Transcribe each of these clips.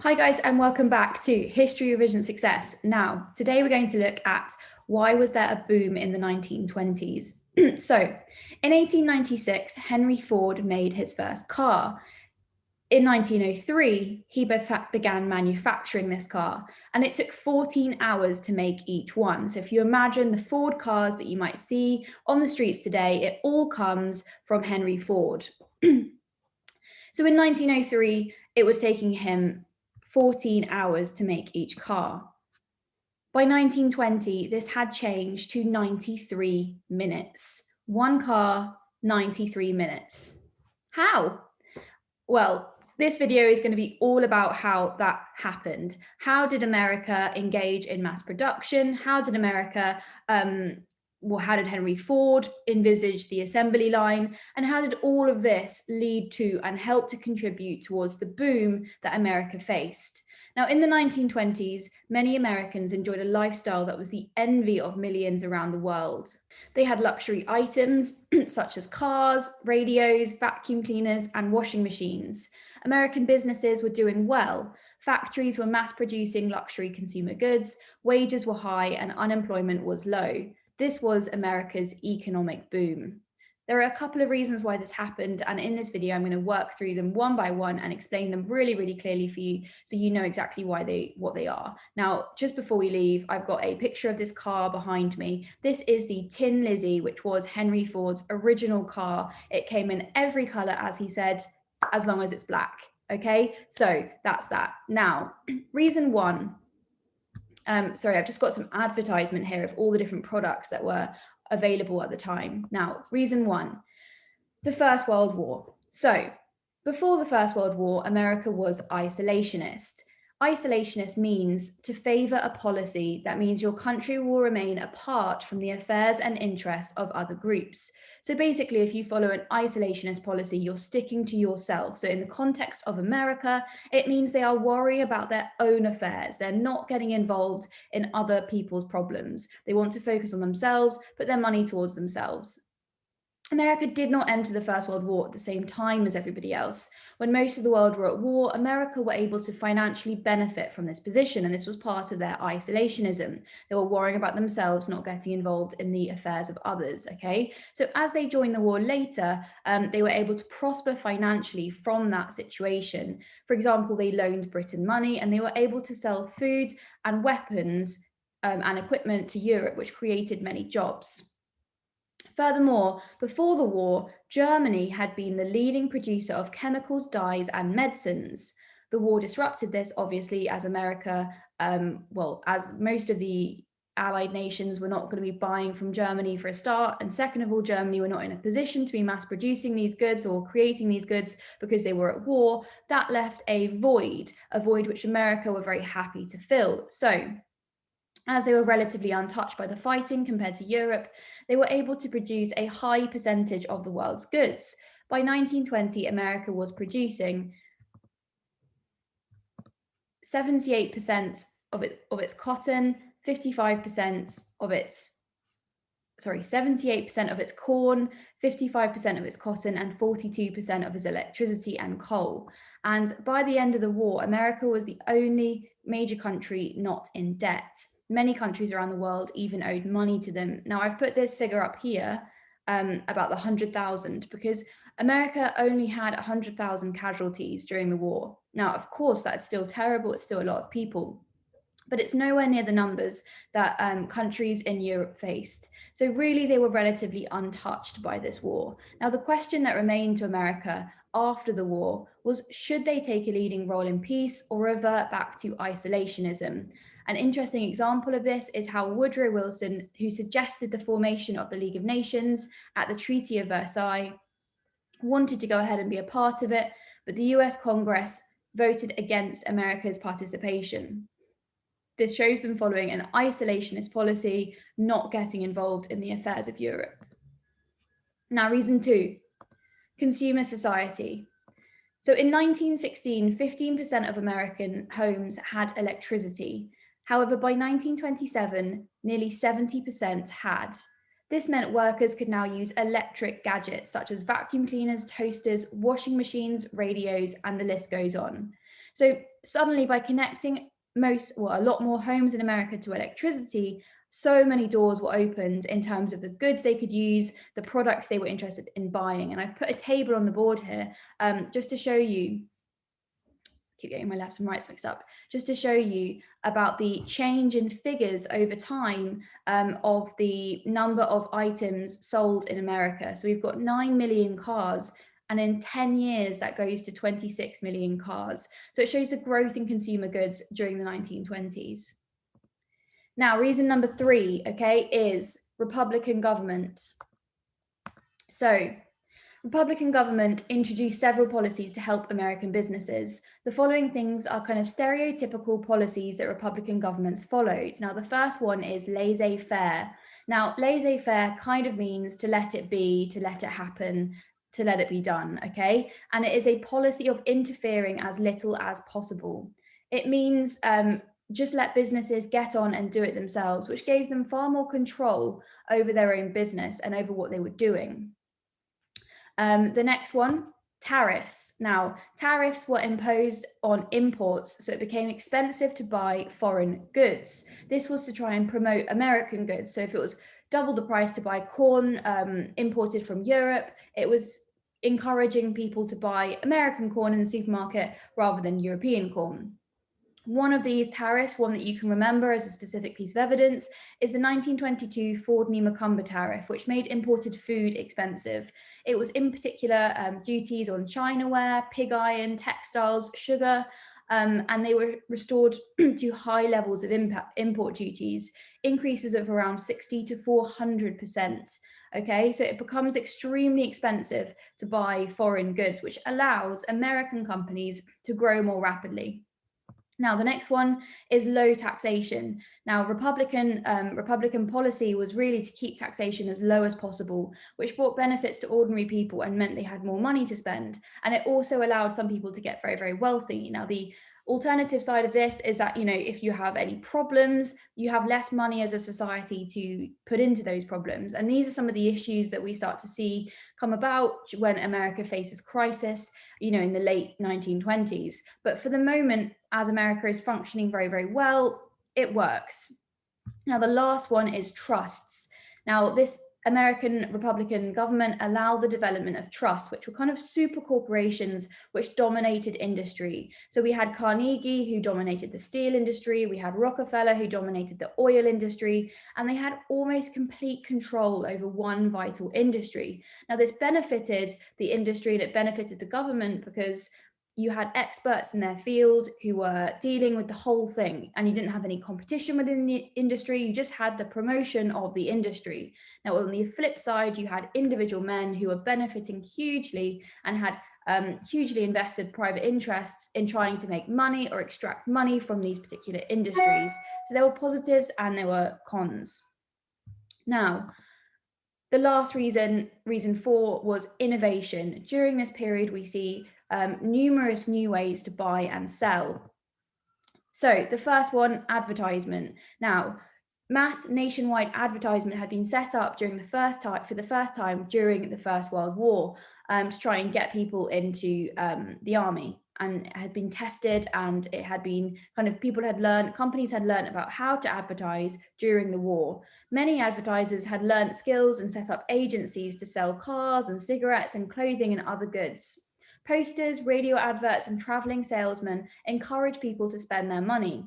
Hi guys, and welcome back to History Revision Success. Now, today we're going to look at why was there a boom in the 1920s. So, in 1896, Henry Ford made his first car. In 1903, he began manufacturing this car, and it took 14 hours to make each one. So if you imagine the Ford cars that you might see on the streets today, it all comes from Henry Ford. So in 1903, it was taking him 14 hours to make each car. By 1920, this had changed to 93 minutes. One car, 93 minutes. How? Well, this video is going to be all about how that happened. How did America engage in mass production? How did how did Henry Ford envisage the assembly line? And how did all of this lead to and help to contribute towards the boom that America faced? Now, in the 1920s, many Americans enjoyed a lifestyle that was the envy of millions around the world. They had luxury items such as cars, radios, vacuum cleaners, and washing machines. American businesses were doing well. Factories were mass producing luxury consumer goods, wages were high, and unemployment was low. This was America's economic boom. There are a couple of reasons why this happened, and in this video I'm going to work through them one by one and explain them really, really clearly for you so you know exactly what they are. Now, just before we leave, I've got a picture of this car behind me. This is the Tin Lizzie, which was Henry Ford's original car. It came in every color, as he said, as long as it's black. Okay, so that's that. Now, reason one. Sorry, I've just got some advertisement here of all the different products that were available at the time. Now, reason one, the First World War. So, before the First World War, America was isolationist. Isolationist means to favor a policy that means your country will remain apart from the affairs and interests of other groups. So basically, if you follow an isolationist policy, you're sticking to yourself. So in the context of America, it means they are worrying about their own affairs. They're not getting involved in other people's problems. They want to focus on themselves, put their money towards themselves. America did not enter the First World War at the same time as everybody else. When most of the world were at war, America were able to financially benefit from this position, and this was part of their isolationism. They were worrying about themselves, not getting involved in the affairs of others, okay? So as they joined the war later, they were able to prosper financially from that situation. For example, they loaned Britain money, and they were able to sell food and weapons and equipment to Europe, which created many jobs. Furthermore, before the war, Germany had been the leading producer of chemicals, dyes, and medicines. The war disrupted this, obviously, as America, as most of the Allied nations were not going to be buying from Germany for a start. And second of all, Germany were not in a position to be mass producing these goods or creating these goods because they were at war. That left a void which America were very happy to fill. So, as they were relatively untouched by the fighting compared to Europe, they were able to produce a high percentage of the world's goods. By 1920, America was producing 78% of its cotton, 78% of its corn, 55% of its cotton, and 42% of its electricity and coal. And by the end of the war, America was the only major country not in debt. Many countries around the world even owed money to them. Now, I've put this figure up here about the 100,000 because America only had 100,000 casualties during the war. Now, of course, that's still terrible. It's still a lot of people, but it's nowhere near the numbers that countries in Europe faced. So really, they were relatively untouched by this war. Now, the question that remained to America after the war was, should they take a leading role in peace or revert back to isolationism? An interesting example of this is how Woodrow Wilson, who suggested the formation of the League of Nations at the Treaty of Versailles, wanted to go ahead and be a part of it, but the US Congress voted against America's participation. This shows them following an isolationist policy, not getting involved in the affairs of Europe. Now, reason two, consumer society. So in 1916, 15% of American homes had electricity. However, by 1927, nearly 70% had. This meant workers could now use electric gadgets such as vacuum cleaners, toasters, washing machines, radios, and the list goes on. So suddenly, by connecting a lot more homes in America to electricity, so many doors were opened in terms of the goods they could use, the products they were interested in buying. And I've put a table on the board here just to show you, keep getting my lefts and rights mixed up, just to show you about the change in figures over time of the number of items sold in America. So we've got 9 million cars, and in 10 years, that goes to 26 million cars. So it shows the growth in consumer goods during the 1920s. Now, reason number 3, okay, is Republican government. So Republican government introduced several policies to help American businesses. The following things are kind of stereotypical policies that Republican governments followed. Now, the first one is laissez-faire. Now, laissez-faire kind of means to let it be, to let it happen, to let it be done, okay? And it is a policy of interfering as little as possible. It means just let businesses get on and do it themselves, which gave them far more control over their own business and over what they were doing. The next one, tariffs. Now, tariffs were imposed on imports, so it became expensive to buy foreign goods. This was to try and promote American goods. So if it was double the price to buy corn imported from Europe, it was encouraging people to buy American corn in the supermarket rather than European corn. One of these tariffs, one that you can remember as a specific piece of evidence, is the 1922 Ford-Macomber tariff, which made imported food expensive. It was in particular duties on Chinaware, pig iron, textiles, sugar, and they were restored to high levels of import duties, increases of around 60 to 400%. Okay, so it becomes extremely expensive to buy foreign goods, which allows American companies to grow more rapidly. Now, the next one is low taxation. Now, Republican policy was really to keep taxation as low as possible, which brought benefits to ordinary people and meant they had more money to spend. And it also allowed some people to get very, very wealthy. Now, the alternative side of this is that, if you have any problems, you have less money as a society to put into those problems. And these are some of the issues that we start to see come about when America faces crisis, in the late 1920s. But for the moment, as America is functioning very, very well, it works. Now, the last one is trusts. Now, this American Republican government allowed the development of trusts, which were kind of super corporations which dominated industry. So we had Carnegie, who dominated the steel industry. We had Rockefeller, who dominated the oil industry, and they had almost complete control over one vital industry. Now, this benefited the industry and it benefited the government because you had experts in their field who were dealing with the whole thing, and you didn't have any competition within the industry. You just had the promotion of the industry. Now, on the flip side, you had individual men who were benefiting hugely and had hugely invested private interests in trying to make money or extract money from these particular industries. So there were positives and there were cons. Now, the last reason 4, was innovation. During this period, we see numerous new ways to buy and sell. So the first one, advertisement. Now, mass nationwide advertisement had been set up for the first time during the First World War to try and get people into the army. And it had been tested, and it had been companies had learned about how to advertise during the war. Many advertisers had learned skills and set up agencies to sell cars and cigarettes and clothing and other goods. Posters, radio adverts, and traveling salesmen encourage people to spend their money.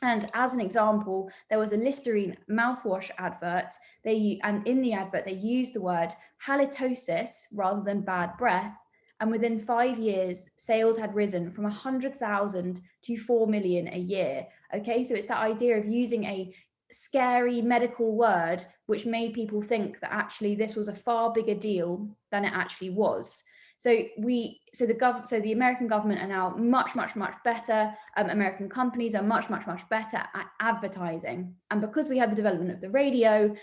And as an example, there was a Listerine mouthwash advert. And in the advert, they used the word halitosis rather than bad breath. And within 5 years, sales had risen from 100,000 to 4 million a year. Okay, so it's that idea of using a scary medical word, which made people think that actually this was a far bigger deal than it actually was. So the American government are now much, much, much better. American companies are much, much, much better at advertising. And because we have the development of the radio,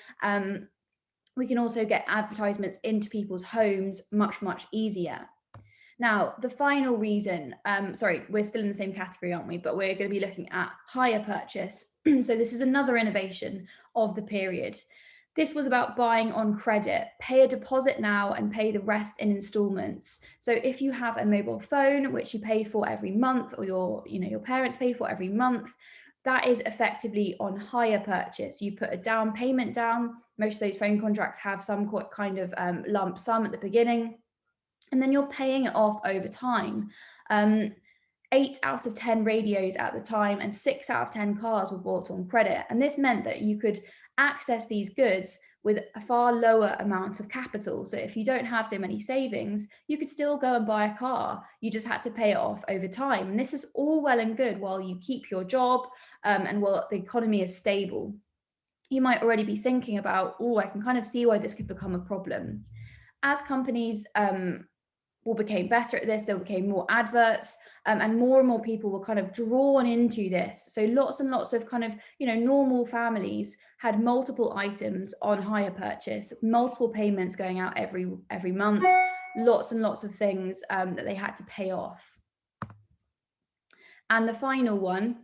we can also get advertisements into people's homes much, much easier. Now, the final reason, we're still in the same category, aren't we? But we're going to be looking at hire purchase. So this is another innovation of the period. This was about buying on credit. Pay a deposit now and pay the rest in installments. So if you have a mobile phone, which you pay for every month, or your parents pay for every month, that is effectively on hire purchase. You put a down payment down. Most of those phone contracts have some kind of lump sum at the beginning, and then you're paying it off over time. 8 out of 10 radios at the time and 6 out of 10 cars were bought on credit. And this meant that you could access these goods with a far lower amount of capital. So if you don't have so many savings, you could still go and buy a car. You just had to pay it off over time. And this is all well and good while you keep your job and while the economy is stable. You might already be thinking about, oh, I can kind of see why this could become a problem. As companies became better at this, there became more adverts, and more people were kind of drawn into this. So lots and lots of kind of, normal families had multiple items on hire purchase, multiple payments going out every month, lots and lots of things that they had to pay off. And the final one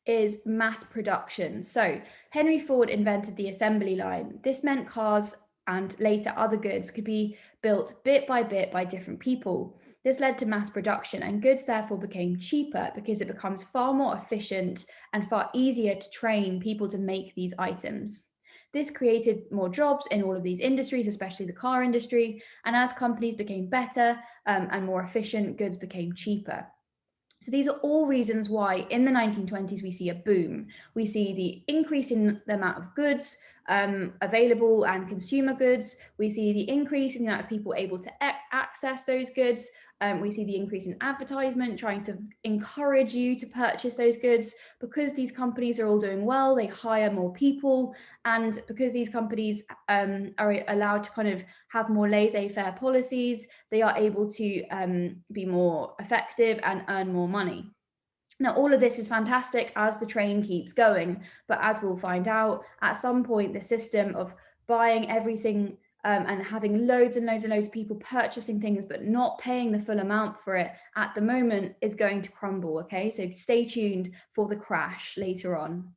is mass production. So Henry Ford invented the assembly line. This meant cars and later other goods could be built bit by different people. This led to mass production, and goods therefore became cheaper because it becomes far more efficient and far easier to train people to make these items. This created more jobs in all of these industries, especially the car industry, and as companies became better and more efficient, goods became cheaper. So these are all reasons why in the 1920s we see a boom. We see the increase in the amount of goods available and consumer goods. We see the increase in the amount of people able to access those goods. We see the increase in advertisement, trying to encourage you to purchase those goods. Because these companies are all doing well, they hire more people. And because these companies are allowed to kind of have more laissez-faire policies, they are able to be more effective and earn more money. Now, all of this is fantastic as the train keeps going, but as we'll find out, at some point, the system of buying everything and having loads and loads and loads of people purchasing things but not paying the full amount for it at the moment is going to crumble, okay? So stay tuned for the crash later on.